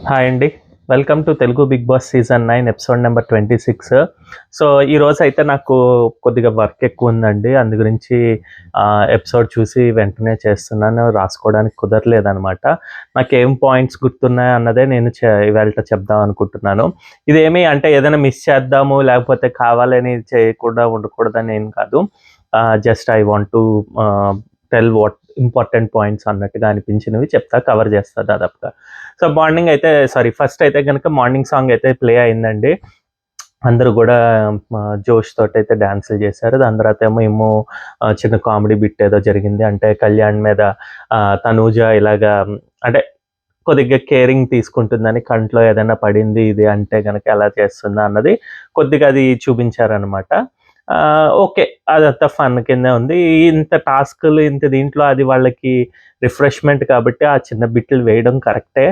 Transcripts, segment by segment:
Hi అండి. Welcome to Telugu Bigg Boss season 9 episode number 26. So, ఈరోజు అయితే నాకు కొద్దిగా వర్క్ ఎక్కువ ఉందండి. అందు గురించి ఎపిసోడ్ చూసి వెంటనే చేస్తున్నాను. రాసుకోవడానికి కుదరలేదనమాట. నాకేం పాయింట్స్ గుర్తున్నాయి అన్నదే నేను ఇవాళ చెప్దాం అనుకుంటున్నాను. ఇదేమి అంటే ఏదైనా మిస్ చేద్దాము, లేకపోతే కావాలని చేయకుండా ఉండకూడదని ఏం కాదు. Just I want to tell what important points అన్నట్టుగా అనిపించినవి చెప్తా, కవర్ చేస్తా దాదాపుగా. సో ఫస్ట్ అయితే కనుక మార్నింగ్ సాంగ్ అయితే ప్లే అయిందండి. అందరూ కూడా జోష్ తోటి అయితే డాన్సులు చేశారు. దాని తర్వాత ఏమో చిన్న కామెడీ బిట్ ఏదో జరిగింది. అంటే కళ్యాణ్ మీద తనూజ ఇలాగా అంటే కొద్దిగా కేరింగ్ తీసుకుంటుందని, కంట్లో ఏదైనా పడింది ఇది అంటే గనక ఎలా చేస్తుందా అన్నది కొద్దిగా అది చూపించారనమాట. ఓకే. అదంతా ఫన్ కిందే ఉంది. ఇంత టాస్కులు ఇంత దీంట్లో అది వాళ్ళకి రిఫ్రెష్‌మెంట్ కాబట్టి ఆ చిన్న బిట్లు వేయడం కరెక్టే.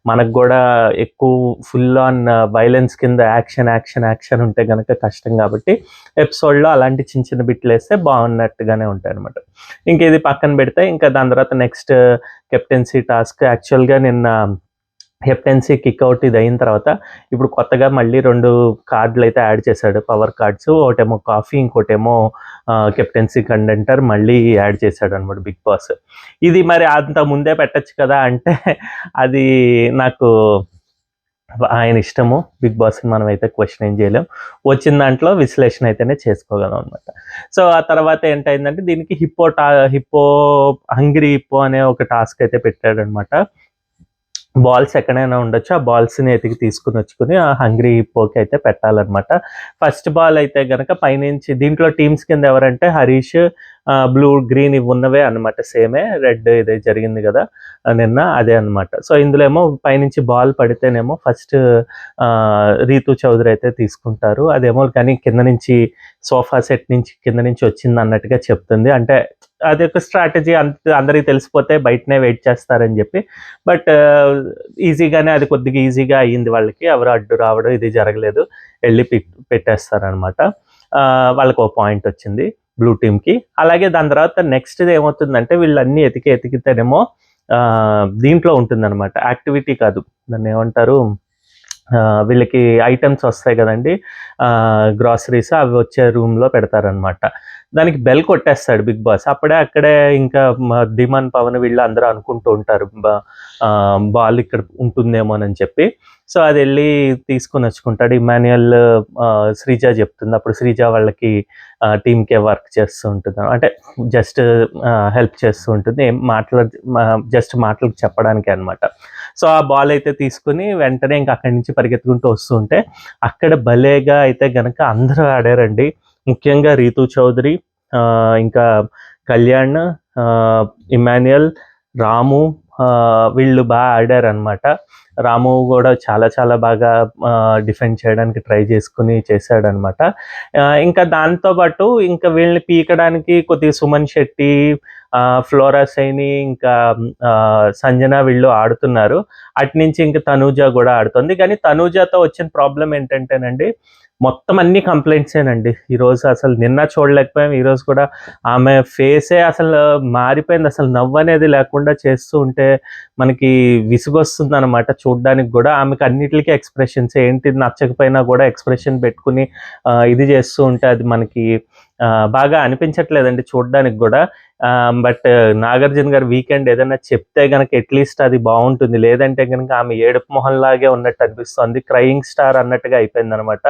మనకు గూడా ఎక్కువ ఫుల్ ఆన్ వైలెన్స్ కింద యాక్షన్, యాక్షన్, యాక్షన్ ఉంటే గనక కష్టం కాబట్టి ఎపిసోడ్‌లో అలాంటి చిన్న చిన్న బిట్లేస్తే బాగున్నట్టుగానే ఉంటాయనమాట. ఇంక ఇది పక్కన పెడితే ఇంకా దాని తర్వాత నెక్స్ట్ కెప్టెన్సీ టాస్క్. యాక్చువల్‌గా నిన్న కెప్టెన్సీ కిక్అవుట్ ఇది అయిన తర్వాత ఇప్పుడు కొత్తగా మళ్ళీ 2 కార్డులైతే యాడ్ చేశాడు, పవర్ కార్డ్స్. ఒకటేమో కాఫీ, ఇంకోటేమో కెప్టెన్సీ కండెంటర్ మళ్ళీ యాడ్ చేశాడనమాట బిగ్ బాస్. ఇది మరి అంత ముందే పెట్టొచ్చు కదా అంటే అది నాకు ఆయన ఇష్టము. బిగ్ బాస్‌ని మనమైతే క్వెషన్ ఏం చేయలేం. వచ్చిన దాంట్లో విశ్లేషణ అయితేనే చేసుకోగలం అనమాట. సో, ఆ తర్వాత ఏంటయిందంటే దీనికి హిప్పో హంగ్రీ హిప్పో అనే ఒక టాస్క్ అయితే పెట్టాడనమాట. బాల్స్ ఎక్కడైనా ఉండొచ్చు. ఆ బాల్స్‌ని ఎతికి తీసుకొనొచ్చుకొని ఆ హంగ్రీ హిప్పోకి అయితే పెట్టాలనమాట. ఫస్ట్ బాల్ అయితే గనక పైనుంచి దీంట్లో టీమ్స్ కింద ఎవరంటే హరీష్, బ్లూ, గ్రీన్ ఇవి ఉన్నవే అనమాట. సేమే రెడ్ ఇది జరిగింది గదా నిన్న, అదే అనమాట. సో, ఇందులో ఏమో పైనుంచి బాల్ పడితేనేమో ఫస్ట్ రీతూ చౌదరి అయితే తీసుకుంటారు. అదేమో కానీ కింద నుంచి సోఫా సెట్ నుంచి కింద నుంచి వచ్చిందన్నట్టుగా చెప్తుంది. అంటే అదొక స్ట్రాటజీ. అందరికి తెలిసిపోతే బయటనే వెయిట్ చేస్తారని జెప్పి. బట్ ఈజీగానే అది కొద్దిగా ఈజీగా అయ్యింది వాళ్ళకి. ఎవరు అడ్డు రావడం ఇది జరగలేదు. ఎళ్లి పెట్టేస్తారనమాట. వాళ్ళకో పాయింట్ వచ్చింది బ్లూ టీమ్‌కి. అలాగే దాని తర్వాత నెక్స్ట్‌ది ఏమవుతుందంటే వీళ్ళన్నీ ఎతికితేనేమో దీంట్లో ఉంటుందనమాట. యాక్టివిటీ కాదు. దాన్నేమంటారు? వీళ్ళకి ఐటెమ్స్ వస్తాయి కదండీ! గ్రాసరీస్ అవి వచ్చే రూమ్‌లో పెడతారనమాట. దానికి బెల్ కొట్టేస్తాడు బిగ్ బాస్. అక్కడే ఇంకా ధీమన్, పవన్ వీళ్ళు అందరూ అనుకుంటూ ఉంటారు. బాల్ ఇక్కడ ఉంటుందేమోనని చెప్పి. సో, అదెళ్ళి తీసుకొనొచ్చుకుంటాడు. ఇమ్మాన్యుయల్, శ్రీజ చెప్తుంది. అప్పుడు శ్రీజ వాళ్ళకి టీమ్‌కే వర్క్ చేస్తూ ఉంటుంది. అంటే జస్ట్ హెల్ప్ చేస్తూ ఉంటుంది. జస్ట్ మాటలకు చెప్పడానికే అనమాట. సో, ఆ బాల్ అయితే తీసుకొని వెంటనే ఇంక అక్కడి నుంచి పరిగెత్తుకుంటూ వస్తుంటే అక్కడ భలేగా అయితే గనక అందరూ ఆడారండి. ముఖ్యంగా రీతూ చౌదరి, ఇంకా కళ్యాణ్, ఇమ్మాన్యుయల్, రాము, వీళ్ళు ఆడారనమాట. రాము గూడా చాలా చాలా బాగా డిఫెండ్ చేయడానికి ట్రై చేసుకొని చేశాడనమాట. ఇంకా దాంతో పాటు ఇంకా వీళ్ళని పీకడానికి కొద్దిగా సుమన్ శెట్టి, ఫ్లోరా సైని, ఇంకా సంజన వీళ్ళు ఆడుతున్నారు. అటునుంచి ఇంక తనూజ గూడా ఆడుతుంది. కానీ తనూజతో వచ్చిన ప్రాబ్లమ్ ఏంటంటేనండి, మొత్తం అన్ని కంప్లెయింట్సేనండి. ఈరోజు అసలు నిన్న చూడలేకపోయాం. ఈరోజు కూడా ఆమె ఫేసే అసలు మారిపోయింది. అసలు నవ్వనేది లేకుండా చేస్తూ ఉంటే మనకి విసుగొస్తుందనమాట చూడ్డానికి గూడా. ఆమెకి అన్నిట్లికి ఎక్స్‌ప్రెషన్స్ ఏంటి నచ్చకపోయినా గూడా ఎక్స్‌ప్రెషన్ పెట్టుకొని ఇది చేస్తూ ఉంటే అది మనకి బాగా అనిపించట్లేదండి చూడ్డానికి గూడా. బట్ నాగార్జున గారు వీకెండ్ ఏదైనా చెప్తే గనక అట్‌లీస్ట్ అది బావుంటుంది. లేదంటే గనక ఆమె ఏడుపు మొహంలాగే ఉన్నట్టు అనిపిస్తోంది. క్రయింగ్ స్టార్ అన్నట్టుగా అయిపోయిందనమాట.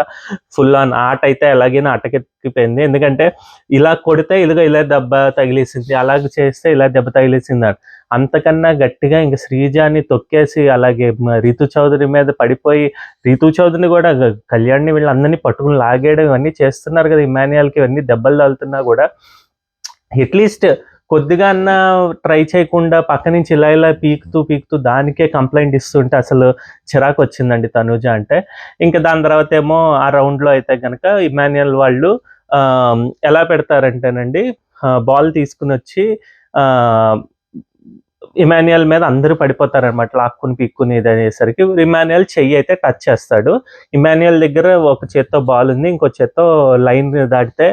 ఫుల్ ఆన్ ఆట అయితే ఎలాగైనా అటకెక్కిపోయింది. ఎందుకంటే ఇలా కొడితే ఇదిగో ఇలా దెబ్బ తగిలేసింది, అలాగ చేస్తే ఇలా దెబ్బ తగిలేసిందని. అంతకన్నా గట్టిగా ఇంక శ్రీజాని తొక్కేసి అలాగే రీతూ చౌదరి మీద పడిపోయి, రీతూ చౌదరిని గూడా కళ్యాణ్‌ని వీళ్ళందరినీ పట్టుకొని లాగేయడం ఇవన్నీ చేస్తున్నారు గదా! ఇమ్మాన్యుయల్‌కి ఇవన్నీ దెబ్బలు తగులుతున్నా గూడా అట్‌లీస్ట్ కొద్దిగా అన్నా ట్రై చేయకుండా పక్క నుంచి ఇలా పీకుతూ దానికే కంప్లెయింట్ ఇస్తుంటే అసలు చిరాకొచ్చిందండి తనూజ అంటే. ఇంకా దాని తర్వాతేమో ఆ రౌండ్‌లో అయితే గనక ఇమ్మాన్యుయల్ వాళ్ళు ఎలా పెడతారంటేనండి, బాల్ తీసుకొనొచ్చి ఆహ్, ఇమ్మాన్యుయల్ మీద అందరూ పడిపోతారనమాట. లాక్కుని, పీక్కుని ఇదయ్యేసరికి ఇమ్మాన్యుయల్ చెయ్యి అయితే టచ్ చేస్తాడు. ఇమ్మాన్యుయల్ దగ్గర ఒక చేత్తో బాలుంది. ఇంకో చేత్తో లైన్ దాటితే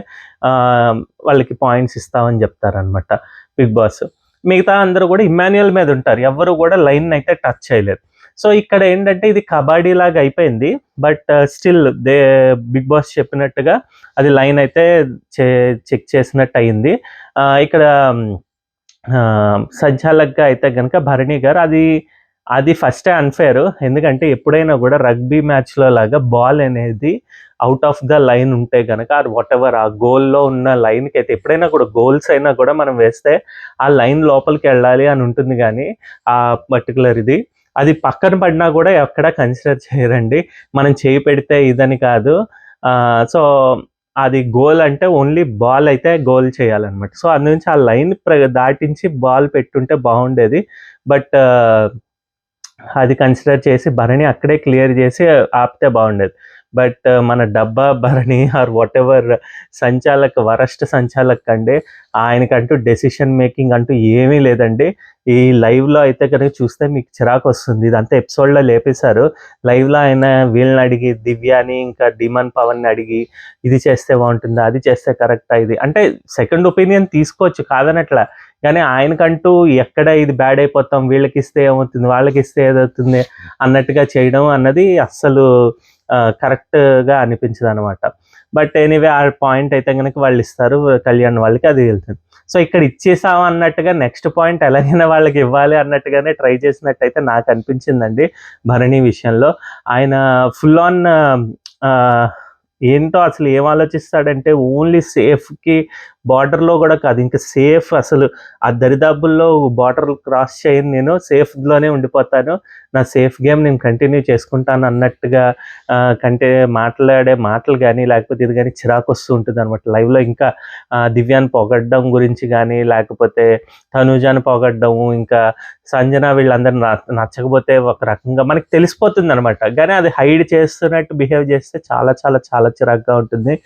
వాళ్ళకి పాయింట్స్ ఇస్తామని చెప్తారనమాట బిగ్ బాస్. మిగతా అందరూ గూడా ఇమ్మాన్యుయల్ మీద ఉంటారు. ఎవ్వరు గూడా లైన్‌నయితే టచ్ చేయలేదు. సో ఇక్కడ ఏంటంటే ఇది కబడ్డీ లాగా అయిపోయింది. బట్ స్టిల్ బిగ్ బాస్ చెప్పినట్టుగా అది లైన్ అయితే చెక్ చేసినట్టు అయింది. ఇక్కడ సంచాలక్‌గా అయితే గనక భరణి గారు అది ఫస్టే అన్‌ఫేర్. ఎందుకంటే ఎప్పుడైనా కూడా రగ్బీ మ్యాచ్‌లో లాగా బాల్ అనేది ఔట్ ఆఫ్ ద లైన్ ఉంటే గనక వాటెవర్ ఆ గోల్‌లో ఉన్న లైన్‌కి అయితే ఎప్పుడైనా కూడా గోల్స్ అయినా కూడా మనం వేస్తే ఆ లైన్ లోపలికి వెళ్ళాలి అని ఉంటుంది గానీ ఆ పర్టిక్యులర్ అది పక్కన పడినా కూడా ఎక్కడా కన్సిడర్ చేయరండి. మనం చేయి పెడితే ఇదని కాదు. సో అది గోల్ అంటే ఓన్లీ బాల్ అయితే గోల్ చేయాలన్నమాట. సో అందునుంచి ఆ లైన్ దాటించి బాల్ పెట్టుంటే బాగుండేది. బట్ అది కన్సిడర్ చేసి భరణి అక్కడే క్లియర్ చేసి ఆపితే బాగుండేది. బట్ మన డబ్బా భరణి ఆర్ వాటెవర్ వరస్ట్ సంచాలక్ అండి, ఆయనకంటూ డెసిషన్ మేకింగ్ అంటూ ఏమీ లేదండి. ఈ లైవ్లో అయితే కనుక చూస్తే మీకు చిరాకు వస్తుంది. ఇదంతా ఎపిసోడ్లో లేపేశారు. లైవ్లో ఆయన వీళ్ళని అడిగి, దివ్యాని ఇంకా డిమన్ పవన్ని అడిగి ఇది చేస్తే బాగుంటుందా, అది చేస్తే కరెక్టా, ఇది అంటే సెకండ్ ఒపీనియన్ తీసుకోవచ్చు కాదనట్లా. కానీ ఆయనకంటూ ఎక్కడ ఇది బ్యాడ్ అయిపోతాం, వీళ్ళకి ఇస్తే ఏమవుతుంది, వాళ్ళకి ఇస్తే ఏదవుతుంది అన్నట్టుగా చేయడం అన్నది అస్సలు కరెక్ట్గా అనిపించదు అనమాట. బట్ ఎనీవే ఆ పాయింట్ అయితే కనుక వాళ్ళు ఇస్తారు కళ్యాణ్ వాళ్ళకి, అది వెళ్తుంది. సో ఇక్కడ ఇచ్చేసాం అన్నట్టుగా నెక్స్ట్ పాయింట్ ఎలాగైనా వాళ్ళకి ఇవ్వాలి అన్నట్టుగానే ట్రై చేసినట్టయితే నాకు అనిపించిందండి భరణి విషయంలో. ఆయన ఫుల్ ఆన్ ఏంటో అసలు ఏం ఆలోచిస్తాడంటే ఓన్లీ సేఫ్కి బార్డర్లో కూడా కాదు, ఇంకా సేఫ్ అసలు ఆ దరిదాపుల్లో బార్డర్ క్రాస్ చేయను, నేను సేఫ్లోనే ఉండిపోతాను, నా సేఫ్ గేమ్ నేను కంటిన్యూ చేసుకుంటాను అన్నట్టుగా మాట్లాడే మాటలు కానీ లేకపోతే ఇది కానీ చిరాకు వస్తూ ఉంటుంది అనమాట లైవ్లో. ఇంకా దివ్యాన్ని పొగడ్డం గురించి కానీ లేకపోతే తనుజాని పొగడ్డము, ఇంకా సంజన వీళ్ళందరూ నచ్చకపోతే ఒక రకంగా మనకి తెలిసిపోతుంది అనమాట. కానీ అది హైడ్ చేస్తున్నట్టు బిహేవ్ చేస్తే చాలా చాలా చాలా చిరాకుగా ఉంటుంది.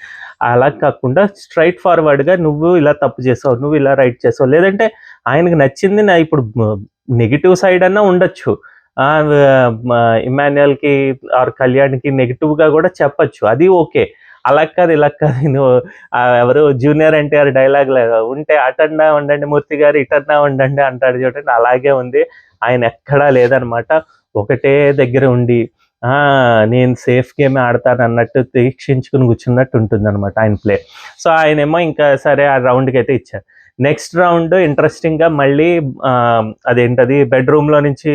అలా కాకుండా స్ట్రైట్ ఫార్వర్డ్గా నువ్వు ఇలా తప్పు చేసావు, నువ్వు ఇలా రైట్ చేసావు, లేదంటే ఆయనకు నచ్చింది ఇప్పుడు నెగిటివ్ సైడ్ అన్నా ఉండొచ్చు. ఇమాన్యుయల్కి ఆర్ కళ్యాణ్కి నెగిటివ్గా కూడా చెప్పచ్చు, అది ఓకే. అలా కాదు ఇలా కాదు, నువ్వు ఎవరు జూనియర్ ఎన్టీఆర్ డైలాగ్ ఉంటే అటన్నా ఉండండి మూర్తి గారు, ఇటన్నా ఉండండి అంటాడు చూడండి, అలాగే ఉంది. ఆయన ఎక్కడా లేదనమాట, ఒకటే దగ్గర ఉండి నేను సేఫ్ గేమ్ ఆడతాను అన్నట్టు తీక్షించుకుని కూర్చున్నట్టు ఉంటుంది అనమాట ఆయన ప్లే. సో ఆయనేమో ఇంకా సరే ఆ రౌండ్కి అయితే ఇచ్చారు. నెక్స్ట్ రౌండ్ ఇంట్రెస్టింగ్గా మళ్ళీ అదేంటది బెడ్రూమ్లో నుంచి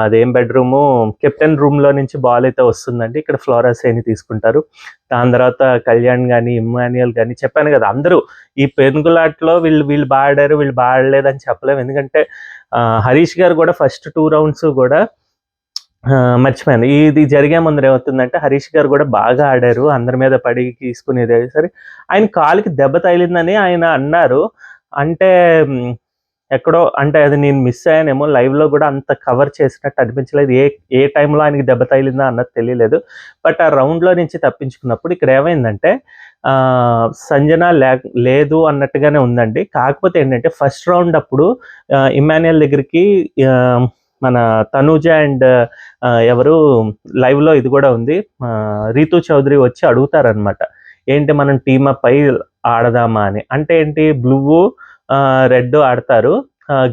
అదేం బెడ్రూము కెప్టెన్ రూమ్లో నుంచి బాల్ అయితే వస్తుందండి. ఇక్కడ ఫ్లోరా సేని తీసుకుంటారు. దాని తర్వాత కళ్యాణ్ కానీ ఇమ్మాన్యుయల్ కానీ, చెప్పాను కదా అందరూ ఈ పెనుగులాట్లో వీళ్ళు బాగా ఆడారు, వీళ్ళు బాగా ఆడలేదని చెప్పలేము. ఎందుకంటే హరీష్ గారు కూడా ఫస్ట్ 2 రౌండ్స్ కూడా మర్చిపోయాను, ఇది జరిగే ముందర ఏమవుతుందంటే హరీష్ గారు కూడా బాగా ఆడారు, అందరి మీద పడి తీసుకునేది సరే, ఆయన కాలుకి దెబ్బ తగిలిందని ఆయన అన్నారు. అంటే ఎక్కడో అంటే అది నేను మిస్ అయ్యానేమో, లైవ్లో కూడా అంత కవర్ చేసినట్టు అనిపించలేదు. ఏ టైంలో ఆయనకి దెబ్బ తగిలిందా అన్నది తెలియలేదు. బట్ ఆ రౌండ్లో నుంచి తప్పించుకున్నప్పుడు ఇక్కడ ఏమైందంటే సంజన లేదు అన్నట్టుగానే ఉందండి. కాకపోతే ఏంటంటే ఫస్ట్ రౌండ్ అప్పుడు ఇమాన్యుయల్ దగ్గరికి మన తనూజ అండ్ ఎవరు లైవ్లో ఇది కూడా ఉంది, రీతు చౌదరి వచ్చి అడుగుతారనమాట, ఏంటి మనం టీమప్ అయి ఆడదామా అని. అంటే ఏంటి, బ్లూ రెడ్ ఆడతారు,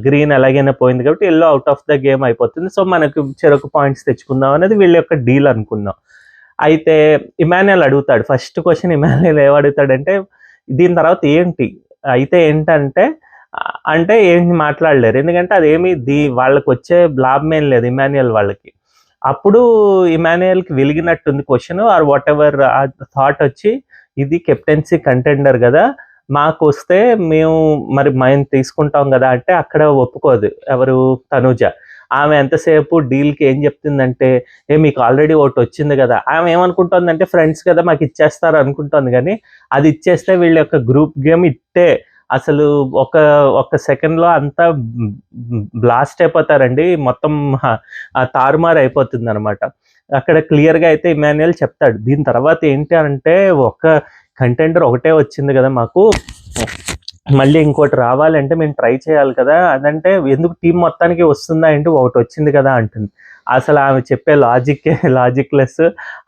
గ్రీన్ ఎలాగైనా పోయింది కాబట్టి yellow out of the game అయిపోతుంది, సో మనకు చెరకు పాయింట్స్ తెచ్చుకుందాం అనేది వీళ్ళ యొక్క డీల్ అనుకుందాం. అయితే ఇమాన్యుయల్ అడుగుతాడు, ఫస్ట్ క్వశ్చన్ ఇమాన్యుయల్ ఏమడుగుతాడంటే దీని తర్వాత ఏంటి అయితే ఏంటంటే అంటే ఏం మాట్లాడలేరు, ఎందుకంటే అదేమి వాళ్ళకి వచ్చే లాభం ఏం లేదు ఇమాన్యుయల్ వాళ్ళకి. అప్పుడు ఇమాన్యుయల్కి వెలిగినట్టుంది క్వశ్చన్ ఆర్ వాట్ ఎవర్ ఆ థాట్ వచ్చి, ఇది కెప్టెన్సీ కంటెండర్ కదా, మాకు వస్తే మేము తీసుకుంటాం కదా అంటే అక్కడ ఒప్పుకోదు ఎవరు తనూజ. ఆమె ఎంతసేపు డీల్కి ఏం చెప్తుందంటే మీకు ఆల్రెడీ ఒకటి వచ్చింది కదా, ఆమె ఏమనుకుంటుందంటే ఫ్రెండ్స్ కదా మాకు ఇచ్చేస్తారు అనుకుంటుంది, కానీ అది ఇచ్చేస్తే వీళ్ళ యొక్క గ్రూప్ గేమ్ ఇట్టే అసలు ఒక సెకండ్లో అంతా బ్లాస్ట్ అయిపోతారండి, మొత్తం తారుమారు అయిపోతుంది అనమాట. అక్కడ క్లియర్గా అయితే ఇమాన్యుయల్ చెప్తాడు, దీని తర్వాత ఏంటి అంటే ఒక కంటెండర్ ఒకటే వచ్చింది కదా మాకు, మళ్ళీ ఇంకోటి రావాలంటే మేము ట్రై చేయాలి కదా, అదంటే ఎందుకు టీం మొత్తానికి వస్తుందా ఏంటి, ఒకటి వచ్చింది కదా అంటుంది. అసలు ఆమె చెప్పే లాజిక్లెస్,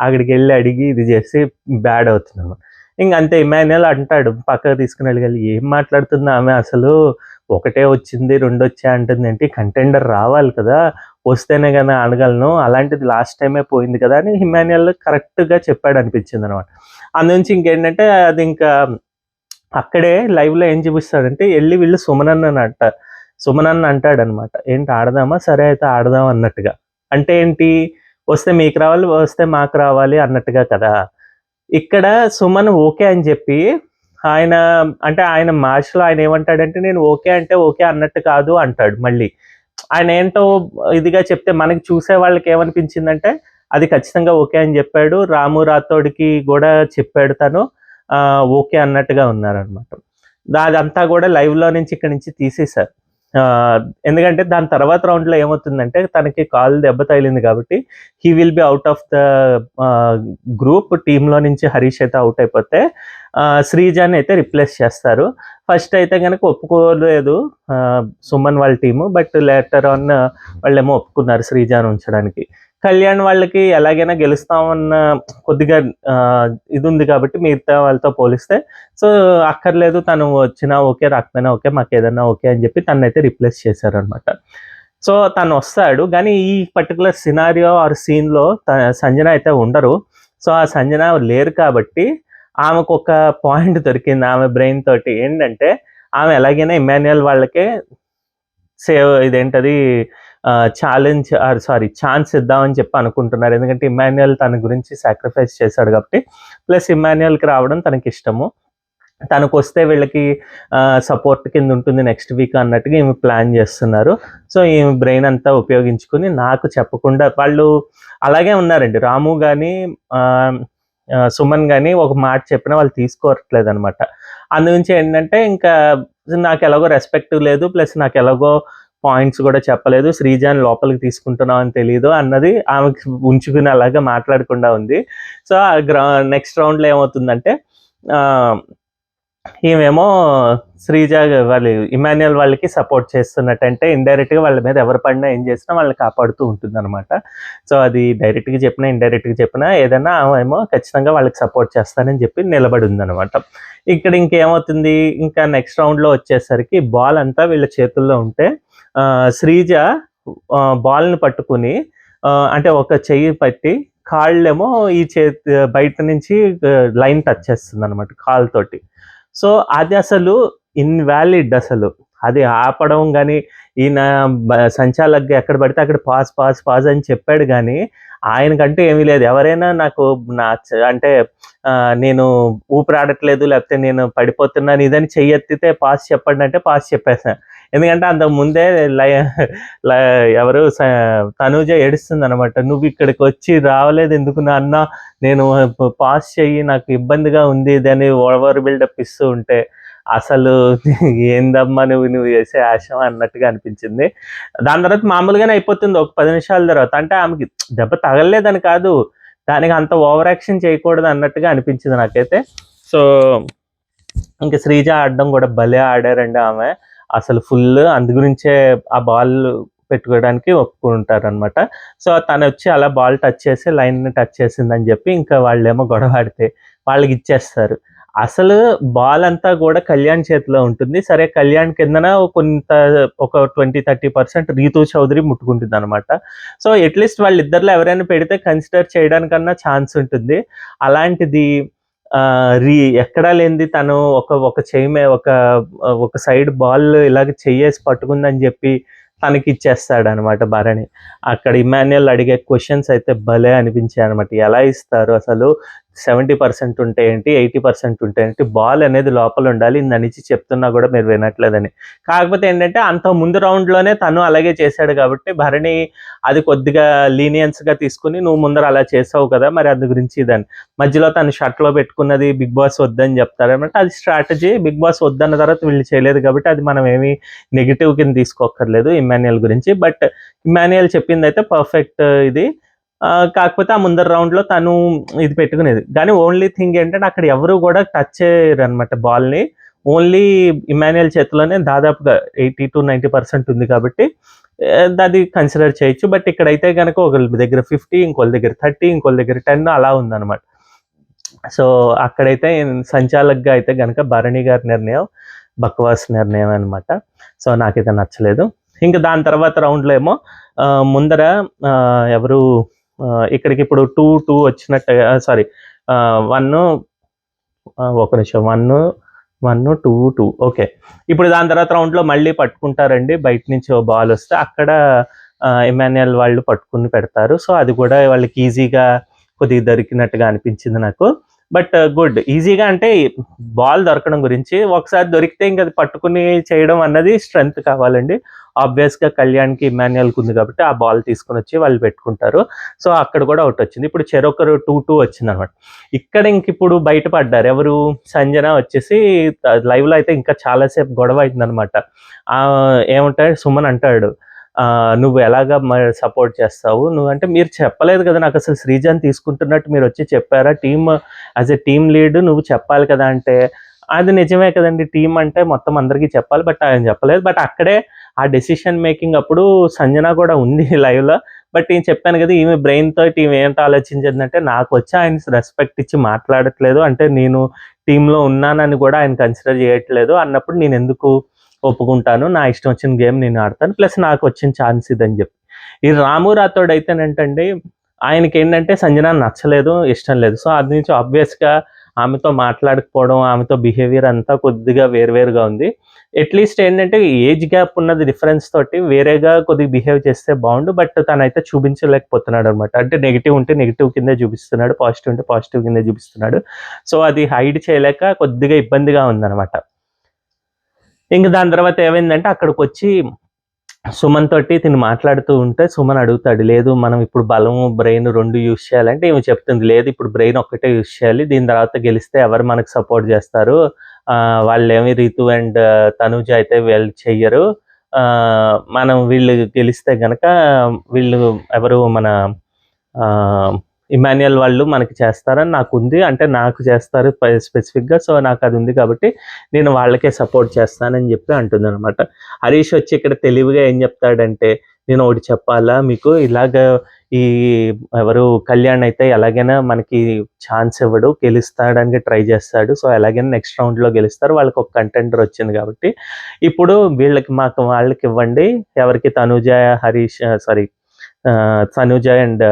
అక్కడికి వెళ్ళి అడిగి ఇది చేసి బ్యాడ్ అవుతుంది అనమాట. ఇంకంతే ఇమాన్యుయల్ అంటాడు, పక్కకు తీసుకుని వెళ్ళి ఏం మాట్లాడుతుంది ఆమె, అసలు ఒకటే వచ్చింది 2 వచ్చాయి అంటుంది ఏంటి, కంటెండర్ రావాలి కదా, వస్తేనే కానీ ఆడగలను, అలాంటిది లాస్ట్ టైమే పోయింది కదా అని ఇమాన్యుయల్ కరెక్ట్గా చెప్పాడు అనిపించింది అనమాట. అందునుంచి ఇంకేంటంటే అది ఇంకా అక్కడే లైవ్లో ఏం చూపిస్తాడంటే వెళ్ళి వీళ్ళు సుమనన్న అంటాడనమాట, ఏంటి ఆడదామా, సరే అయితే ఆడదాం అన్నట్టుగా. అంటే ఏంటి, వస్తే మీకు రావాలి, వస్తే మాకు రావాలి అన్నట్టుగా కదా. ఇక్కడ సుమన్ ఓకే అని చెప్పి ఆయన, అంటే ఆయన మార్చ్‌లో ఆయన ఏమంటాడంటే, నేను ఓకే అంటే ఓకే అన్నట్టు కాదు అంటాడు మళ్ళీ. ఆయన ఏంటో ఇదిగా చెప్తే మనకి చూసే వాళ్ళకి ఏమనిపించిందంటే, అది ఖచ్చితంగా ఓకే అని చెప్పాడు. రాము రాథోడ్‌కి గూడా చెప్పాడు తను. ఓకే అన్నట్టుగా ఉన్నారనమాట. అదంతా గూడా లైవ్‌లో నుంచి ఇక్కడి నుంచి తీసేశారు. ఎందుకంటే దాని తర్వాత రౌండ్‌లో ఏమవుతుందంటే, తనకి కాలు దెబ్బ తగిలింది కాబట్టి he will be out of the group. టీమ్‌లో నుంచి హరీష్ అయితే ఔట్ అయిపోతే శ్రీజాని అయితే రిప్లేస్ చేస్తారు. ఫస్ట్ అయితే గనక ఒప్పుకోలేదు సుమన్ వాళ్ళ టీము. బట్ లేటర్ ఆన్ వాళ్ళేమో ఒప్పుకున్నారు శ్రీజాని ఉంచడానికి. కళ్యాణ్ వాళ్ళకి ఎలాగైనా గెలుస్తామన్న కొద్దిగా ఇది ఉంది కాబట్టి మిగతా వాళ్ళతో పోలిస్తే, సో అక్కర్లేదు, తను వచ్చినా ఓకే, రాకపోయినా ఓకే, మాకేదన్నా ఓకే అని చెప్పి తనైతే రిప్లేస్ చేశారనమాట. సో తను వస్తాడు, కానీ ఈ పర్టికులర్ సినారియో ఆర్ సీన్‌లో సంజన అయితే ఉండరు. సో ఆ సంజన లేరు కాబట్టి ఆమెకొక పాయింట్ దొరికింది ఆమె బ్రెయిన్ తోటి. ఏంటంటే, ఆమె ఎలాగైనా ఇమాన్యుయల్ వాళ్ళకే ఇదేంటది ఛాన్స్ ఇద్దామని చెప్పి అనుకుంటున్నారు. ఎందుకంటే ఇమాన్యుయల్ తన గురించి సాక్రిఫైస్ చేశాడు కాబట్టి, ప్లస్ ఇమాన్యుయల్‌కి రావడం తనకిష్టము. తనకొస్తే వీళ్ళకి సపోర్ట్ కింద ఉంటుంది నెక్స్ట్ వీక్ అన్నట్టుగా ఈమె ప్లాన్ చేస్తున్నారు. సో ఈమె బ్రెయిన్ అంతా ఉపయోగించుకొని నాకు చెప్పకుండా వాళ్ళు అలాగే ఉన్నారండి. రాము గానీ సుమన్ గానీ ఒక మాట చెప్పినా వాళ్ళు తీసుకోవట్లేదనమాట. అందుగురించి ఏంటంటే, ఇంకా నాకు ఎలాగో రెస్పెక్ట్ లేదు, ప్లస్ నాకు ఎలాగో పాయింట్స్ కూడా చెప్పలేదు, శ్రీజాని లోపలికి తీసుకుంటున్నాం అని తెలీదు అన్నది ఆమెకి ఉంచుకుని అలాగా మాట్లాడకుండా ఉంది. సో నెక్స్ట్ రౌండ్‌లో ఏమవుతుందంటే, ఈమేమో శ్రీజ వాళ్ళు ఇమాన్యుయల్ వాళ్ళకి సపోర్ట్ చేస్తున్నట్టంటే, ఇండైరెక్ట్‌గా వాళ్ళ మీద ఎవరు పడినా ఏం చేసినా వాళ్ళని కాపాడుతూ ఉంటుందన్నమాట. సో అది డైరెక్ట్‌గా చెప్పినా, ఇండైరెక్ట్‌గా చెప్పినా ఏదైనా ఆమెమో ఖచ్చితంగా వాళ్ళకి సపోర్ట్ చేస్తానని చెప్పి నిలబడి ఉందన్నమాట. ఇక్కడ ఇంకేమవుతుంది, ఇంకా నెక్స్ట్ రౌండ్‌లో వచ్చేసరికి బాల్ అంతా వీళ్ళ చేతుల్లో ఉంటే శ్రీజ బాల్‌ని పట్టుకుని అంటే ఒక చెయ్యి పట్టి కాళ్ళేమో ఈ బయట నుంచి లైన్ టచ్ చేస్తుందన్నమాట కాలుతోటి. సో అది అసలు ఇన్‌వాలిడ్ అసలు. అది ఆపడం గానీ, ఈయన సంచాలక్‌గా ఎక్కడ పడితే అక్కడ పాజ్ అని చెప్పాడు గానీ, ఆయనకంటూ ఏమీ లేదు. ఎవరైనా నాకు అంటే నేను ఊపిరాడట్లేదు, లేకపోతే నేను పడిపోతున్నాను ఇదని చెయ్యెత్తితే పాజ్ చెప్పండి అంటే పాజ్ చెప్పేసా. ఎందుకంటే అంతకు ముందే ఎవరు తనూజ ఏడుస్తుందనమాట. "నువ్విక్కడికొచ్చి రావలేదెందుకు నాన్న? నేను పాజ్ చెయ్యి, నాకు ఇబ్బందిగా ఉంది" ఇదని ఓవర్ బిల్డప్ ఇస్తూ ఉంటే, అసలు ఏందమ్మా నువ్వు చేసే యాషం అన్నట్టుగా అనిపించింది. దాని తర్వాత మామూలుగానే అయిపోతుంది ఒక 10 నిమిషాల తర్వాత. అంటే ఆమెకి దెబ్బ తగలలేదని కాదు, దానికి అంత ఓవర్ యాక్షన్ చేయకూడదు అన్నట్టుగా అనిపించింది నాకైతే. సో ఇంక శ్రీజ ఆడడం కూడా భలే ఆడారండి ఆమె. అసలు ఫుల్ అందుగురించే ఆ బాల్ పెట్టుకోవడానికి ఒప్పుకుంటారనమాట. సో తనొచ్చి అలా బాల్ టచ్ చేసి లైన్‌ని టచ్ చేసిందని చెప్పి ఇంకా వాళ్ళేమో గొడవాడితే వాళ్ళకిచ్చేస్తారు. అసలు బాల్ అంతా గూడా కళ్యాణ్ చేతిలో ఉంటుంది. సరే కళ్యాణ్ కిందన ఒక 20-30% రీతూ చౌదరి ముట్టుకుంటుందనమాట. సో అట్‌లీస్ట్ వాళ్ళిద్దరిలో ఎవరైనా పెడితే కన్సిడర్ చేయడానికన్నా ఛాన్స్ ఉంటుంది. అలాంటిది ఎక్కడా లేనిది తను ఒక చెయ్యి ఒక సైడ్ బాల్ ఇలాగ చెయ్యేసి పట్టుకుందని జెప్పి తనకిచ్చేస్తాడనమాట భరణి. అక్కడ ఇమాన్యుయల్ అడిగే క్వెషన్స్ అయితే భలే అనిపించాయనమాట. ఎలా ఇస్తారు అసలు? 70% ఉంటే ఏంటి, 80% ఉంటే ఏంటి, బాల్ అనేది లోపల ఉండాలి ననిచి చెప్తున్నా కూడా మీరు వినట్లేదని. కాకపోతే ఏంటంటే అంత ముందు రౌండ్‌లోనే తను అలాగే చేశాడు కాబట్టి భరణి అది కొద్దిగా లీనియన్స్‌గా తీసుకొని, నువ్వు ముందర అలా చేసావు కదా, మరి అందు గురించి ఇదని. మధ్యలో తను షర్ట్‌లో పెట్టుకున్నది బిగ్ బాస్ వద్దని చెప్తారనమాట. అది స్ట్రాటజీ. బిగ్ బాస్ వద్దన్న తర్వాత వీళ్ళు చేయలేదు కాబట్టి అది మనం ఏమి నెగెటివ్ కింద తీసుకోక్కర్లేదు ఇమాన్యుయల్ గురించి. బట్ ఇమాన్యుయల్ చెప్పిందైతే పర్ఫెక్ట్ ఇది. కాకపోతే ఆ ముందర రౌండ్‌లో తను ఇది పెట్టుకునేది. కానీ ఓన్లీ థింగ్ ఏంటంటే అక్కడ ఎవరు కూడా టచ్ చేయరనమాట బాల్‌ని. ఓన్లీ ఇమాన్యుయల్ చేతిలోనే దాదాపుగా 80-90% ఉంది కాబట్టి అది కన్సిడర్ చేయొచ్చు. బట్ ఇక్కడైతే గనక ఒకళ్ళ దగ్గర 50, ఇంకోళ్ళ దగ్గర 30, ఇంకోళ్ళ దగ్గర 10 అలా ఉందనమాట. సో అక్కడైతే సంచాలక్‌గా అయితే గనక భరణి గారి నిర్ణయం బక్వాస్ నిర్ణయం అనమాట. సో నాకైతే నచ్చలేదు. ఇంకా దాని తర్వాత రౌండ్లో ఏమో ముందర ఎవరు ఇక్కడికి ఇప్పుడు 2-2 వచ్చినట్టుగా, సారీ 1 ఒక నిమిషం 1-1-2-2 ఓకే. ఇప్పుడు దాని తర్వాత రౌండ్లో మళ్ళీ పట్టుకుంటారండి, బయట నుంచి ఓ బాల్ వస్తే అక్కడ ఇమాన్యుయల్ వాళ్ళు పట్టుకుని పెడతారు. సో అది కూడా వాళ్ళకి ఈజీగా కొద్దిగా దొరికినట్టుగా అనిపించింది నాకు. బట్ గుడ్, ఈజీగా అంటే బాల్ దొరకడం గురించి, ఒకసారి దొరికితే ఇంకా అది పట్టుకుని చేయడం అన్నది స్ట్రెంగ్త్ కావాలండి. ఆబ్వియస్గా కళ్యాణ్కి ఇమాన్యుయల్కి ఉంది కాబట్టి ఆ బాల్ తీసుకుని వచ్చి వాళ్ళు పెట్టుకుంటారు. సో అక్కడ కూడా అవుట్ వచ్చింది. ఇప్పుడు చెరొకరు 2-2 వచ్చింది అనమాట. ఇక్కడ ఇంక ఇప్పుడు బయటపడ్డారు ఎవరు, సంజన వచ్చేసి లైవ్లో అయితే ఇంకా చాలాసేపు గొడవ అయిందనమాట. ఏమంటాడు సుమన్ అంటాడు, నువ్వు ఎలాగా సపోర్ట్ చేస్తావు, నువ్వు అంటే మీరు చెప్పలేదు కదా నాకు అసలు శ్రీజాని తీసుకుంటున్నట్టు, మీరు వచ్చి చెప్పారా, team as a team lead నువ్వు చెప్పాలి కదా అంటే, అది నిజమే కదండి, టీం అంటే మొత్తం అందరికీ చెప్పాలి, బట్ ఆయన చెప్పలేదు. బట్ అక్కడే ఆ డెసిషన్ మేకింగ్ అప్పుడు సంజన కూడా ఉంది లైవ్లో. బట్ నేను చెప్పాను కదా, ఈమె బ్రెయిన్ తోటి ఈమె ఏంటో ఆలోచించిందంటే, నాకు వచ్చి ఆయన రెస్పెక్ట్ ఇచ్చి మాట్లాడట్లేదు అంటే నేను టీంలో ఉన్నానని కూడా ఆయన కన్సిడర్ చేయట్లేదు అన్నప్పుడు నేను ఎందుకు ఒప్పుకుంటాను, నా ఇష్టం వచ్చిన గేమ్ నేను ఆడతాను, ప్లస్ నాకు వచ్చిన ఛాన్స్ ఇదని చెప్పి. ఈ రాము రాథోడ్ అయితేనంటండి, ఆయనకి ఏంటంటే సంజన నచ్చలేదు, ఇష్టం లేదు. సో అది నుంచి ఆబ్వియస్గా ఆమెతో మాట్లాడకపోవడం, ఆమెతో బిహేవియర్ అంతా కొద్దిగా వేరువేరుగా ఉంది. అట్లీస్ట్ ఏంటంటే ఏజ్ గ్యాప్ ఉన్నది డిఫరెన్స్ తోటి వేరేగా కొద్దిగా బిహేవ్ చేస్తే బాగుండు, బట్ తనైతే చూపించలేకపోతున్నాడు అనమాట. అంటే నెగిటివ్ ఉంటే నెగిటివ్ కిందే చూపిస్తున్నాడు, పాజిటివ్ ఉంటే పాజిటివ్ కిందే చూపిస్తున్నాడు. సో అది హైడ్ చేయలేక కొద్దిగా ఇబ్బందిగా ఉందన్నమాట. ఇంక దాని తర్వాత ఏమైందంటే అక్కడికి వచ్చి సుమన్ తోటి తిని మాట్లాడుతూ ఉంటే సుమన్ అడుగుతాడు, లేదు మనం ఇప్పుడు బలము బ్రెయిన్ 2 యూజ్ చేయాలంటే ఈమె చెప్తుంది, లేదు ఇప్పుడు బ్రెయిన్ ఒక్కటే యూజ్ చేయాలి, దీని తర్వాత గెలిస్తే ఎవరు మనకు సపోర్ట్ చేస్తారు, వాళ్ళేమి రీతు అండ్ తనూజ అయితే వీళ్ళు చెయ్యరు, మనం వీళ్ళు గెలిస్తే గనక వీళ్ళు ఎవరు మన ఇమాన్యుయల్ వాళ్ళు మనకి చేస్తారని నాకు ఉంది, అంటే నాకు చేస్తారు స్పెసిఫిక్గా, సో నాకు అది ఉంది కాబట్టి నేను వాళ్ళకే సపోర్ట్ చేస్తానని చెప్పి అంటుంది అనమాట. హరీష్ వచ్చి ఇక్కడ తెలివిగా ఏం చెప్తాడంటే, నేను ఒకటి చెప్పాలా మీకు, ఇలాగ ఈ ఎవరు కళ్యాణ్ అయితే ఎలాగైనా మనకి ఛాన్స్ ఇవ్వడు, గెలుస్తాడానికి ట్రై చేస్తాడు, సో ఎలాగైనా నెక్స్ట్ రౌండ్లో గెలుస్తారు, వాళ్ళకి ఒక కంటెండర్ వచ్చింది కాబట్టి ఇప్పుడు వీళ్ళకి వాళ్ళకి ఇవ్వండి, ఎవరికి తనూజ హరీష్ సారీ తనూజ అండ్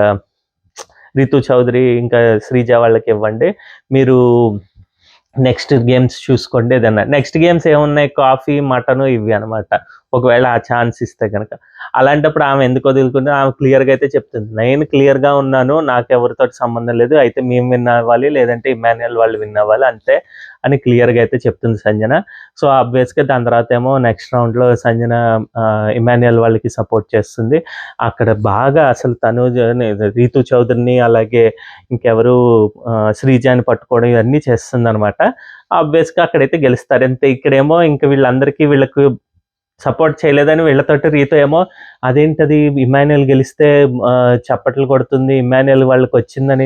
రితు చౌదరి ఇంకా శ్రీజ వాళ్ళకి ఇవ్వండి, మీరు నెక్స్ట్ గేమ్స్ చూసుకోండి ఏదన్నా. నెక్స్ట్ గేమ్స్ ఏమున్నాయి, కాఫీ మటను ఇవి అనమాట, ఒకవేళ ఆ ఛాన్స్ ఇస్తే కనుక. అలాంటప్పుడు ఆమె ఎందుకు వదులుకుంటే, ఆమె క్లియర్గా అయితే చెప్తుంది, నేను క్లియర్గా ఉన్నాను, నాకు ఎవరితో సంబంధం లేదు, అయితే మేము విన్ అవ్వాలి లేదంటే ఇమాన్యుయల్ వాళ్ళు విన్ అవ్వాలి అంతే అని క్లియర్గా అయితే చెప్తుంది సంజన. సో ఆబ్వియస్గా దాని తర్వాత ఏమో నెక్స్ట్ రౌండ్లో సంజన ఇమాన్యుయల్ వాళ్ళకి సపోర్ట్ చేస్తుంది. అక్కడ బాగా అసలు తనూజ రీతు చౌదరిని అలాగే ఇంకెవరు శ్రీజాని పట్టుకోవడం ఇవన్నీ చేస్తుంది అనమాట. ఆబ్వియస్గా అక్కడైతే గెలుస్తారు అంతే. ఇక్కడేమో ఇంకా వీళ్ళకు సపోర్ట్ చేయలేదని వీళ్ళతోటి రీతు ఏమో, అదేంటది ఇమాన్యుయల్ గెలిస్తే చప్పట్లు కొడుతుంది, ఇమాన్యుయల్ వాళ్ళకి వచ్చిందని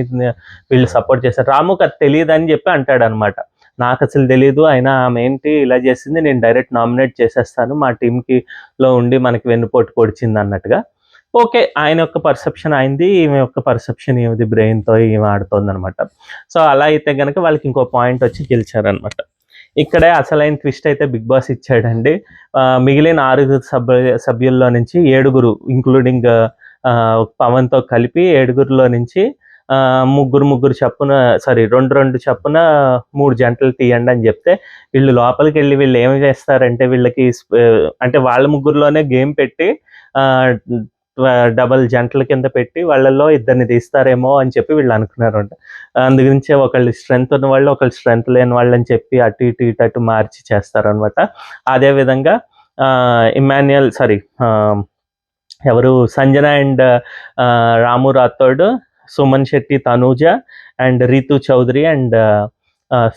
వీళ్ళు సపోర్ట్ చేస్తారు, రాముకి అది తెలియదు అని చెప్పి అంటాడు అనమాట. నాకు అసలు తెలీదు, అయినా ఆమె ఏంటి ఇలా చేసింది, నేను డైరెక్ట్ నామినేట్ చేసేస్తాను, మా టీంకి లో ఉండి మనకి వెన్నుపోటు పొడిచింది అన్నట్టుగా. ఓకే, ఆయన యొక్క పర్సెప్షన్ అయింది, ఈమె యొక్క పర్సెప్షన్ ఏమిది బ్రెయిన్తో ఈమె ఆడుతోంది అనమాట. సో అలా అయితే కనుక వాళ్ళకి ఇంకో పాయింట్ వచ్చి గెలిచారనమాట. ఇక్కడే అసలైన ట్విస్ట్ అయితే బిగ్ బాస్ ఇచ్చాడండి. మిగిలిన 6 సభ్యుల్లో నుంచి 7 ఇంక్లూడింగ్ పవన్తో కలిపి 7 నుంచి ముగ్గురు చప్పున, సారీ 2 చప్పున 3 జంటలు తీయండి అని చెప్తే, వీళ్ళు లోపలికి వెళ్ళి వీళ్ళు ఏమి చేస్తారంటే, వీళ్ళకి అంటే వాళ్ళ ముగ్గురులోనే గేమ్ పెట్టి డబల్ జంటల కింద పెట్టి వాళ్ళల్లో 2 తీస్తారేమో అని చెప్పి వీళ్ళు అనుకున్నారంట. అందు గురించే ఒకళ్ళు స్ట్రెంత్ ఉన్న వాళ్ళు ఒకళ్ళు స్ట్రెంత్ లేని వాళ్ళు అని చెప్పి అటు ఇటు ఇటు అటు మార్చి చేస్తారనమాట. అదేవిధంగా ఇమాన్యుయల్ సారీ ఎవరు Sanjana and Ramu Rathod, Suman Shetty, Tanuja and Ritu Chaudhary and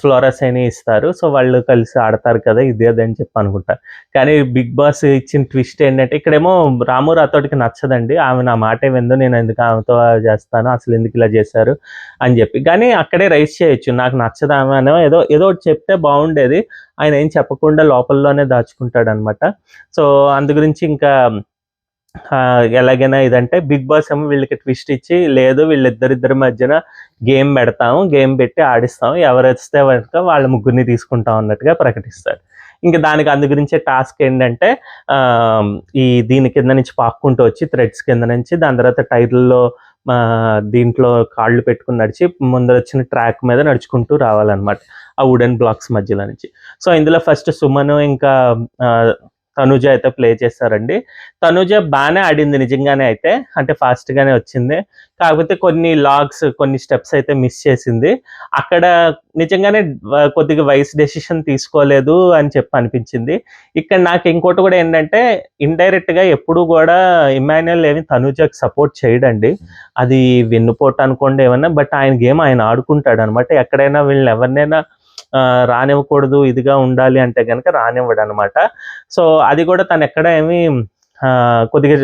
Flora Saini ఇస్తారు. సో వాళ్ళు కలిసి ఆడతారు కదా ఇదేదని చెప్పి అనుకుంటారు. కానీ బిగ్ బాస్ ఇచ్చిన ట్విస్ట్ ఏంటంటే, ఇక్కడేమో రాము రాథోడ్కి నచ్చదండి, ఆమె నా మాటే విందు, నేను ఎందుకు ఆమెతో చేస్తాను, అసలు ఎందుకు ఇలా చేశారు అని చెప్పి. కానీ అక్కడే రైస్ చేయొచ్చు, నాకు నచ్చదు ఆమె అనో ఏదో ఒకటి చెప్తే బాగుండేది, ఆయన ఏం చెప్పకుండా లోపలలోనే దాచుకుంటాడు అనమాట. సో అందు గురించి ఇంకా ఎలాగైనా ఇదంటే బిగ్ బాస్ ఏమో వీళ్ళకి ట్విస్ట్ ఇచ్చి, లేదు వీళ్ళిద్దరిద్దరి మధ్యన గేమ్ పెడతాము, గేమ్ పెట్టి ఆడిస్తాము, ఎవరు వస్తే కనుక వాళ్ళ ముగ్గురిని తీసుకుంటాం అన్నట్టుగా ప్రకటిస్తాడు. ఇంకా దానికి అందు గురించే టాస్క్ ఏంటంటే ఈ దీని కింద నుంచి పాక్కుంటూ వచ్చి థ్రెడ్స్ కింద నుంచి దాని తర్వాత టైర్లలో దీంట్లో కాళ్ళు పెట్టుకుని నడిచి ముందర వచ్చిన ట్రాక్ మీద నడుచుకుంటూ రావాలన్నమాట ఆ వుడెన్ బ్లాక్స్ మధ్యలో నుంచి. సో ఇందులో ఫస్ట్ సుమన్ ఇంకా తనుజ అయితే ప్లే చేశారండి. తనుజ బాగానే ఆడింది నిజంగానే అయితే, అంటే ఫాస్ట్గానే వచ్చింది. కాకపోతే కొన్ని లాగ్స్ కొన్ని స్టెప్స్ అయితే మిస్ చేసింది. అక్కడ నిజంగానే కొద్దిగా వైస్ డెసిషన్ తీసుకోలేదు అని చెప్పి అనిపించింది. ఇక్కడ నాకు ఇంకోటి కూడా ఏంటంటే ఇండైరెక్ట్గా ఎప్పుడు కూడా ఇమాన్యుయల్ ఏమి తనుజకి సపోర్ట్ చేయడండి. అది వెన్నుపోటు అనుకోండి ఏమన్నా, బట్ ఆయన గేమ్ ఆయన ఆడుకుంటాడు అనమాట. ఎక్కడైనా వీళ్ళని ఎవరినైనా రానివ్వకూడదు, ఇదిగా ఉండాలి అంటే కనుక రానివ్వడు అనమాట. సో అది కూడా తను ఎక్కడ ఏమి కొద్దిగా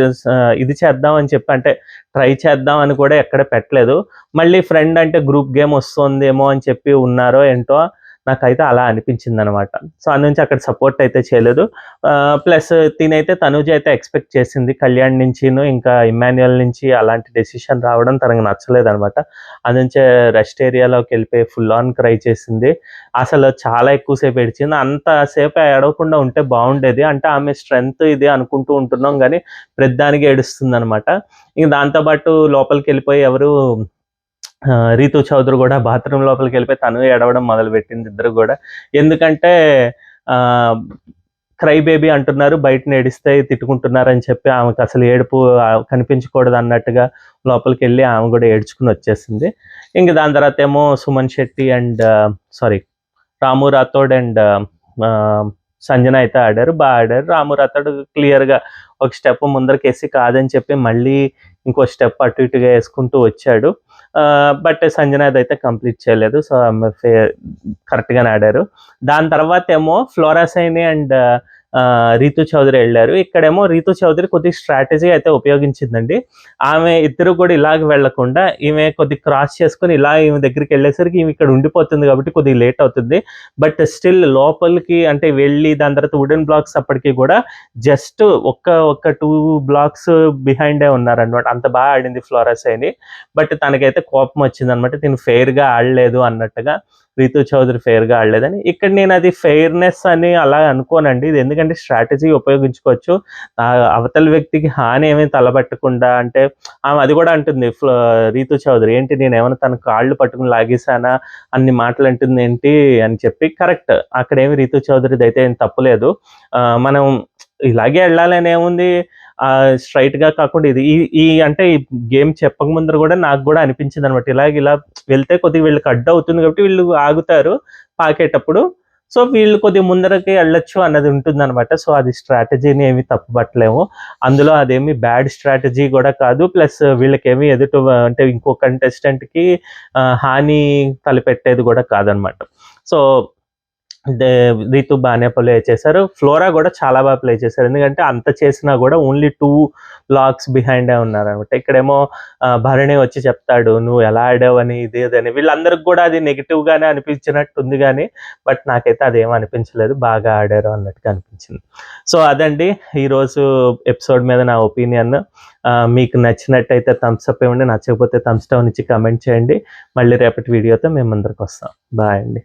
ఇది చేద్దాం అని చెప్పి, అంటే ట్రై చేద్దాం అని కూడా ఎక్కడ పెట్టలేదు. మళ్ళీ ఫ్రెండ్ అంటే గ్రూప్ గేమ్ వస్తుందేమో అని చెప్పి ఉన్నారో ఏంటో నాకైతే అలా అనిపించింది అనమాట. సో అది నుంచి అక్కడ సపోర్ట్ అయితే చేయలేదు. ప్లస్ తినైతే తనుజ అయితే ఎక్స్పెక్ట్ చేసింది కళ్యాణ్ నుంచి ఇంకా ఇమాన్యుయల్ నుంచి అలాంటి డెసిషన్ రావడం తనకు నచ్చలేదు అనమాట. అది నుంచే రెస్ట్ ఏరియాలోకి వెళ్ళిపోయి ఫుల్ ఆన్ క్రై చేసింది. అసలు చాలా ఎక్కువసేపు ఏడ్చింది. అంతసేపు ఏడవకుండా ఉంటే బాగుండేది. అంటే ఆమె స్ట్రెంగ్త్ ఇది అనుకుంటూ ఉంటున్నాం కానీ ప్రతిదానికి ఏడుస్తుంది అనమాట. ఇంక దాంతోపాటు లోపలికి వెళ్ళిపోయి ఎవరు రీతు చౌదరి కూడా బాత్రూమ్ లోపలికి వెళ్ళిపోయి తను ఏడవడం మొదలుపెట్టింది ఇద్దరు కూడా. ఎందుకంటే క్రై బేబీ అంటున్నారు, బయట ఏడిస్తే తిట్టుకుంటున్నారు అని చెప్పి ఆమెకు అసలు ఏడుపు కనిపించకూడదు అన్నట్టుగా లోపలికి వెళ్ళి ఆమె కూడా ఏడ్చుకుని వచ్చేసింది. ఇంక దాని తర్వాత ఏమో సుమన్ శెట్టి అండ్ రాము రాథోడ్ అండ్ సంజన అయితే ఆడారు, బాగా ఆడారు. రాము రాథోడ్ క్లియర్గా ఒక స్టెప్ ముందరకేసి కాదని చెప్పి మళ్ళీ ఇంకో స్టెప్ అటు ఇటుగా వేసుకుంటూ వచ్చాడు. బట్ సంజనాది అయితే కంప్లీట్ చేయలేదు. సో కరెక్ట్గానే ఆడారు. దాని తర్వాత ఏమో ఫ్లోరా సైని అండ్ రీతు చౌదరి వెళ్ళారు. ఇక్కడేమో రీతు చౌదరి కొద్దిగా స్ట్రాటజీ అయితే ఉపయోగించిందండి. ఆమె ఇద్దరు కూడా ఇలాగ వెళ్లకుండా ఈమె కొద్దిగా క్రాస్ చేసుకుని ఇలా ఈమె దగ్గరికి వెళ్ళేసరికి ఈమె ఇక్కడ ఉండిపోతుంది కాబట్టి కొద్దిగా లేట్ అవుతుంది. బట్ స్టిల్ లోపలికి అంటే వెళ్ళి దాని తర్వాత వుడెన్ బ్లాక్స్ అప్పటికి కూడా జస్ట్ ఒక్క 2 బ్లాక్స్ బిహైండే ఉన్నారనమాట. అంత బాగా ఆడింది ఫ్లోరా సైని. బట్ తనకైతే కోపం వచ్చింది అనమాట, నేను ఫెయిర్గా ఆడలేదు అన్నట్టుగా. రీతు చౌదరి ఫెయిర్గా ఆడలేదని. ఇక్కడ నేను అది ఫెయిర్నెస్ అని అలా అనుకోనండి. ఇది ఎందుకంటే స్ట్రాటజీ ఉపయోగించుకోవచ్చు. అవతల వ్యక్తికి హాని ఏమీ తలబట్టకుండా, అంటే ఆమె అది కూడా అంటుంది రీతు చౌదరి, ఏంటి నేను ఏమైనా తన కాళ్ళు పట్టుకుని లాగేశానా అన్ని మాటలు అంటుంది ఏంటి అని చెప్పి. కరెక్ట్, అక్కడేమి రీతు చౌదరిది అయితే ఏం తప్పులేదు. మనం ఇలాగే వెళ్ళాలని ఏముంది, స్ట్రైట్గా కాకుండా ఇది ఈ అంటే ఈ గేమ్ చెప్పక ముందర కూడా నాకు కూడా అనిపించింది అనమాట. ఇలా వెళ్తే కొద్దిగా వీళ్ళకి అడ్డు అవుతుంది కాబట్టి వీళ్ళు ఆగుతారు పాకేటప్పుడు. సో వీళ్ళు కొద్దిగా ముందరకి వెళ్ళొచ్చు అన్నది ఉంటుంది అనమాట. సో అది స్ట్రాటజీని ఏమి తప్పుపట్టలేము. అందులో అదేమి బ్యాడ్ స్ట్రాటజీ కూడా కాదు. ప్లస్ వీళ్ళకేమి అంటే ఇంకో కంటెస్టెంట్కి హాని తలపెట్టేది కూడా కాదనమాట. సో రీతు బాగానే ప్లే చేశారు. ఫ్లోరా కూడా చాలా బాగా ప్లే చేశారు. ఎందుకంటే అంత చేసినా కూడా ఓన్లీ 2 బ్లాక్స్ బిహైండే ఉన్నారనమాట. ఇక్కడేమో భరణి వచ్చి చెప్తాడు నువ్వు ఎలా ఆడావని ఇదేదని. వీళ్ళందరికి కూడా అది నెగిటివ్గానే అనిపించినట్టు ఉంది కానీ బట్ నాకైతే అదేం అనిపించలేదు, బాగా ఆడారు అన్నట్టుగా అనిపించింది. సో అదండి ఈరోజు ఎపిసోడ్ మీద నా ఒపీనియన్. మీకు నచ్చినట్టయితే థమ్స్ అప్ ఇవ్వండి, నచ్చకపోతే థమ్స్ డౌన్ ఇచ్చి కమెంట్ చేయండి. మళ్ళీ రేపటి వీడియోతో మేము ముందరికి వస్తాం. బాయ్ అండి.